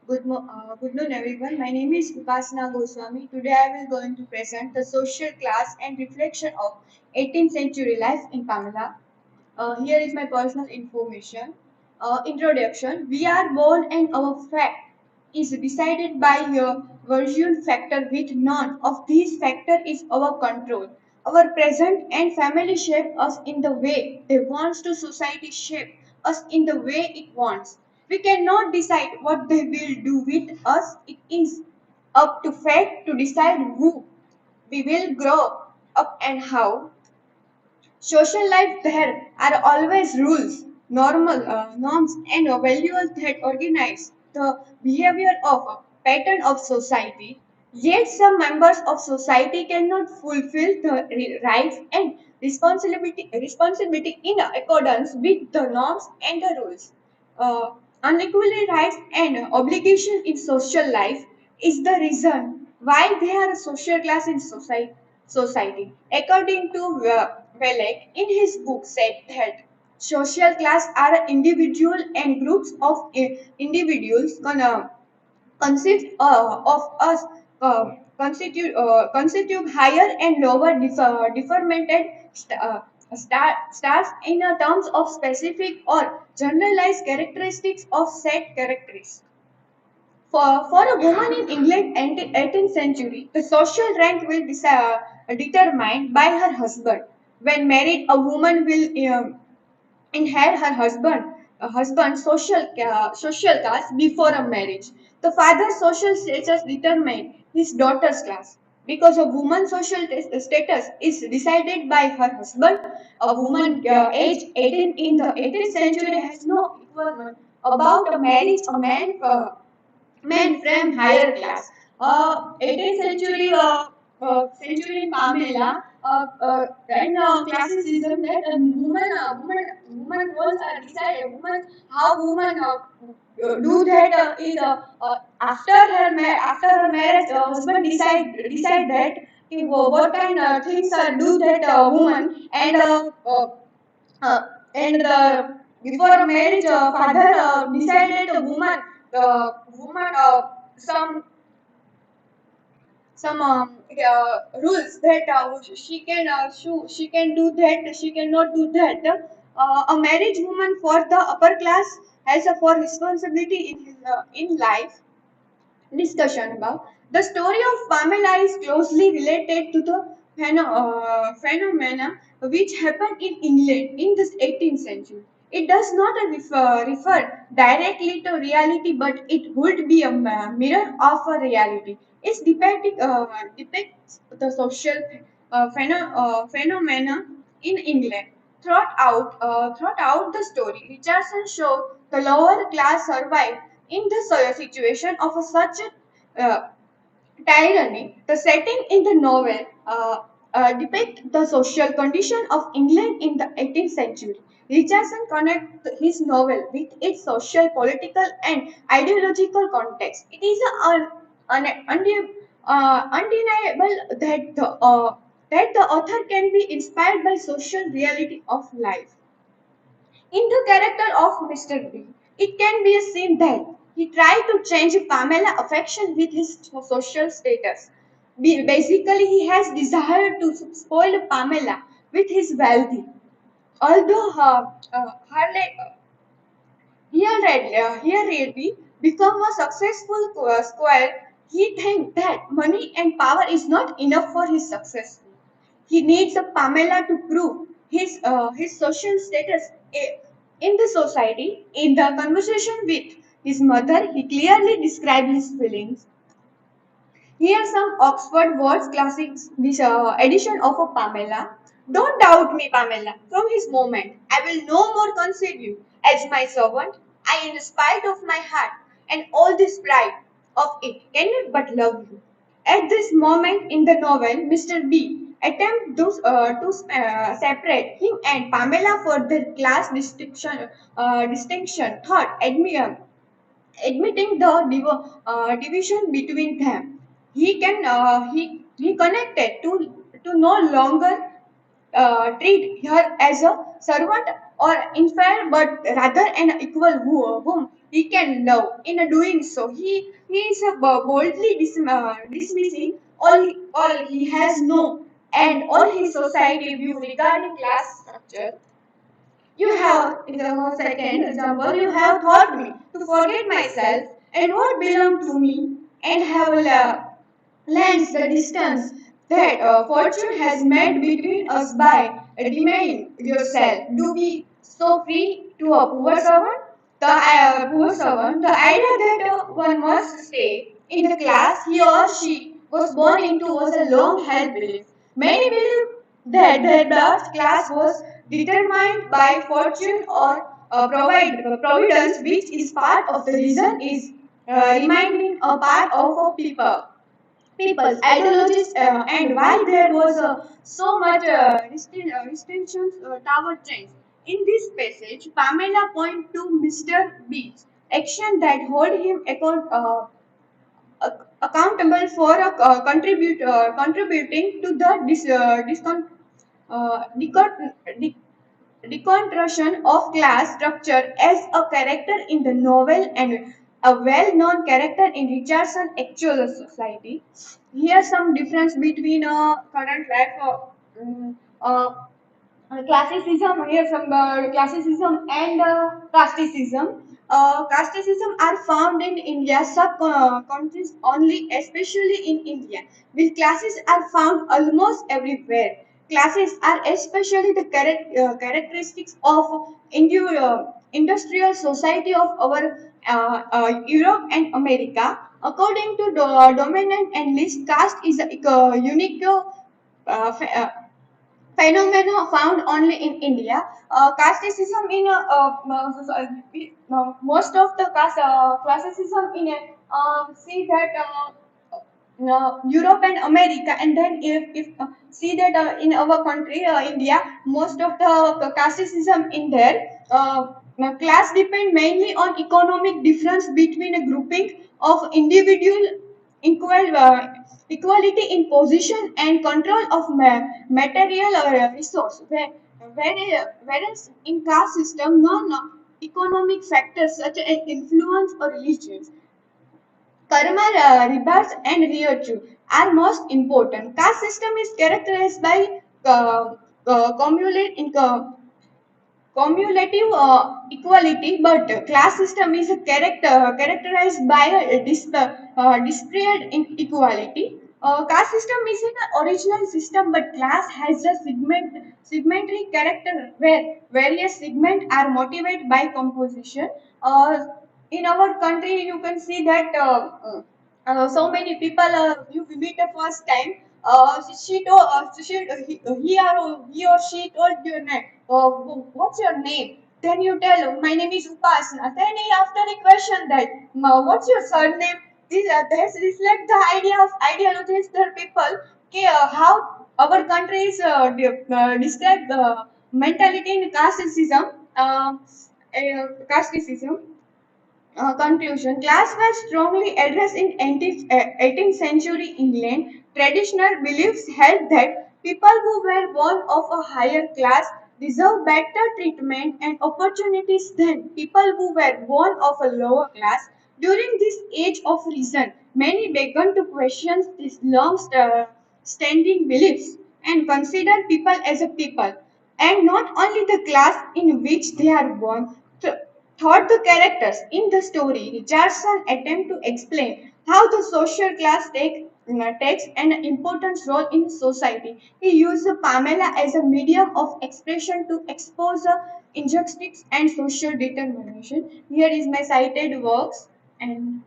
Good noon, everyone. My name is Upasana Goswami. Today I will going to present the social class and reflection of 18th century life in Pamela. Here is my personal information. Introduction. We are born and our fact is decided by a version factor with none of these factor is our control. Our present and family shape us in the way they want to society shape us in the way it wants. We cannot decide what they will do with us. It is up to fate to decide who we will grow up and how. Social life there are always rules, norms, and values that organize the behavior of a pattern of society. Yet some members of society cannot fulfill the rights and responsibility in accordance with the norms and the rules. Unequal rights and obligation in social life is the reason why there are a social class in society. According to Welek, in his book said that social class are individual and groups of individuals consist of us constitute higher and lower differentiated stars in terms of specific or generalized characteristics of set characteristics. For a woman in England 18th century, the social rank will be determined by her husband. When married, a woman will inherit her husband's social class before a marriage. The father's social status determined his daughter's class. Because a woman's social status is decided by her husband, a woman aged 18 in the 18th century has no equivalent about a marriage. A man from higher class. 18th century century in Pamela, in classicism, that woman roles are decided. How woman do that is after her marriage, husband decide that what kind of things do that woman uh, and the before a marriage, father decided the woman some rules that she can do that, she cannot do that. A marriage woman for the upper class has a for responsibility in life. Discussion about the story of Pamela is closely related to the phenomena which happened in England in the 18th century. It does not refer directly to reality, but it would be a mirror of a reality. It depicts the social phenomena in England. Throughout the story, Richardson showed the lower class survived in the situation of a such tyranny. The setting in the novel depict the social condition of England in the 18th century. Richardson connects his novel with its social, political, and ideological context. It is undeniable that the author can be inspired by social reality of life. In the character of Mr. B, it can be seen that he tried to change Pamela's affection with his social status. Basically, he has desired to spoil Pamela with his wealthy. Although here really become a successful squire, he thinks that money and power is not enough for his success. He needs a Pamela to prove his social status in the society. In the conversation with his mother, he clearly described his feelings. Here are some Oxford Words Classics edition of a Pamela. Don't doubt me, Pamela. From his moment, I will no more conceive you as my servant. I, in spite of my heart and all this pride of it, cannot but love you. At this moment in the novel, Mr. B attempts to separate him and Pamela for their class distinction, thought admitting the division between them. He connected to no longer treat her as a servant or unfair, but rather an equal whom he can love. In doing so, he is boldly dismissing all he has known and all his society view regarding class structure. You have, in the second example, you have taught me to forget myself and what belonged to me and have lens the distance that fortune has made between us by denying yourself. Do be so free to a poor servant? The idea that one must stay in the class he or she was born into was a long held belief. Many believe that their birth class was determined by fortune or providence, which is part of the reason is reminding a part of a people's ideologies, and why there was so much restrictions toward change. In this passage, Pamela points to Mr. B's action that hold him accountable for contributing to the dis, deconstruction of class structure as a character in the novel and a well-known character in Richardson's actual society. Here's some difference between current life mm, uh, classicism. Here some classicism and casteism. Casteism are found in India sub-countries only, especially in India. These classes are found almost everywhere. Classes are especially the characteristics of industrial society of our Europe and America. According to dominant and least caste is a unique uh, ph- uh, phenomena found only in India. Casteism in most of the classicism in see that Europe and America, and then if see that in our country India, most of the casteism in there. Now class depend mainly on economic difference between a grouping of individual equal equality in position and control of material resource. Whereas in caste system, non-economic factors such as influence or religions, karma, rebirth, and virtue are most important. Caste system is characterized by cumulative income cumulative equality, but class system is a characterized by a disparate inequality. Caste system is an original system, but class has a segmentary character where various segments are motivated by composition. In our country, you can see that so many people you meet the first time. She told, he or she told your name. What's your name? Then you tell, my name is Upasana. Then after he question that, what's your surname? This reflect the idea of ideologies that people, okay, how our country is describe the mentality in casteism. Casteism. Conclusion. Class was strongly addressed in 18th century England. Traditional beliefs held that people who were born of a higher class deserve better treatment and opportunities than people who were born of a lower class. During this age of reason, many began to question these long-standing beliefs and consider people as a people and not only the class in which they are born. Thought the characters in the story, Richardson attempt to explain how the social class takes an important role in society. He used Pamela as a medium of expression to expose injustice and social determination. Here is my cited works and